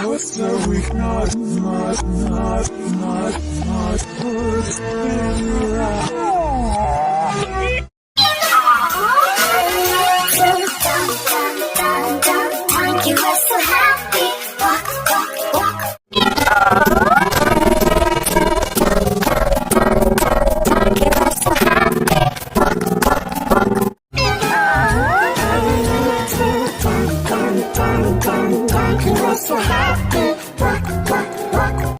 was so weak, not You were so happy. Walk, walk, walk. You were so happy. Walk, walk, walk. You were so happy. Walk, walk, walk.